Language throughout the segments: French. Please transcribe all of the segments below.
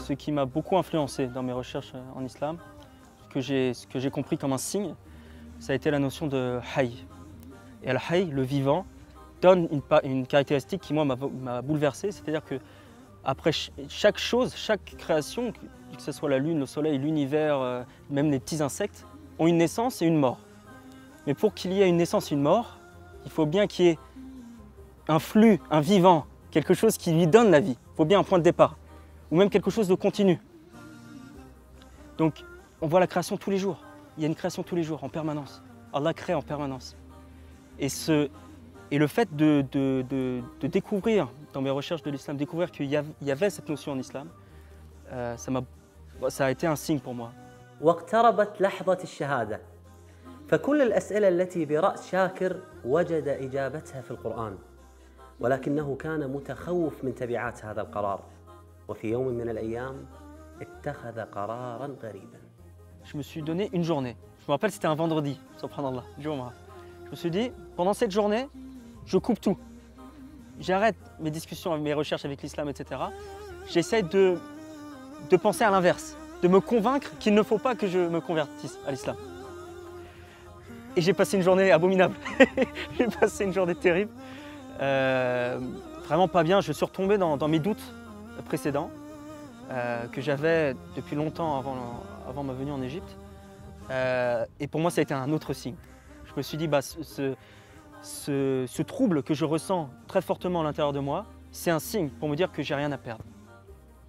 ce qui m'a beaucoup influencé dans mes recherches en islam, ce que j'ai compris comme un signe, ça a été la notion de hayy. Et al-hayy, le vivant, donne une caractéristique qui moi m'a bouleversé, c'est-à-dire que après chaque chose, chaque création, que ce soit la lune, le soleil, l'univers, même les petits insectes, ont une naissance et une mort. Mais pour qu'il y ait une naissance et une mort, il faut bien qu'il y ait un flux, un vivant, quelque chose qui lui donne la vie. Il faut bien un point de départ, ou même quelque chose de continu. Donc on voit la création tous les jours. Il y a une création tous les jours, en permanence. Allah crée en permanence. Et le fait de découvrir, dans mes recherches de l'islam, découvrir qu'il y avait cette notion en islam, ça a été un signe pour moi. واقتربت لحظة الشهادة فكل الأسئلة التي برأس شاكر وجد إجابتها في القرآن ولكنه كان متخوف من تبعات هذا القرار وفي يوم من الأيام اتخذ قرارا غريبا. Je me suis donné une journée. Je me rappelle, c'était un vendredi, subhanallah, Jumu'ah. Je me suis dit, pendant cette journée, je coupe tout. J'arrête mes discussions, mes recherches avec l'islam, etc. J'essaie de penser à l'inverse, de me convaincre qu'il ne faut pas que je me convertisse à l'islam. Et j'ai passé une journée abominable. J'ai passé une journée terrible. Vraiment pas bien. Je suis retombé dans mes doutes précédents que j'avais depuis longtemps avant ma venue en Égypte. Et pour moi, ça a été un autre signe. Je me suis dit, bah, ce trouble que je ressens très fortement à l'intérieur de moi, c'est un signe pour me dire que j'ai rien à perdre,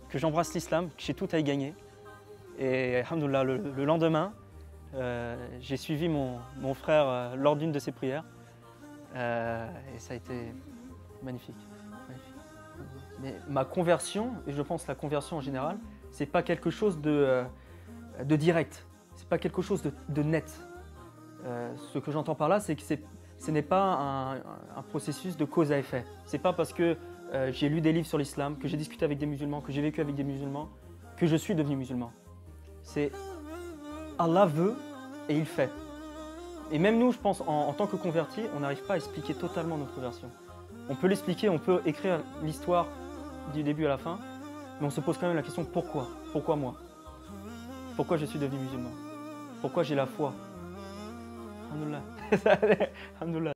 que j'embrasse l'islam, que j'ai tout à y gagner. Et alhamdoulilah, le lendemain, j'ai suivi mon frère lors d'une de ses prières et ça a été magnifique. Mais ma conversion, et je pense la conversion en général, c'est pas quelque chose de direct, c'est pas quelque chose de net. Ce que j'entends par là, c'est que ce n'est pas un processus de cause à effet. C'est pas parce que j'ai lu des livres sur l'islam, que j'ai discuté avec des musulmans, que j'ai vécu avec des musulmans, que je suis devenu musulman. C'est Allah veut et il fait. Et même nous, je pense, en tant que convertis, on n'arrive pas à expliquer totalement notre conversion. On peut l'expliquer, on peut écrire l'histoire du début à la fin, mais on se pose quand même la question pourquoi? Pourquoi moi? Pourquoi je suis devenu musulman? Pourquoi j'ai la foi? Alhamdoulilah. Alhamdoulilah.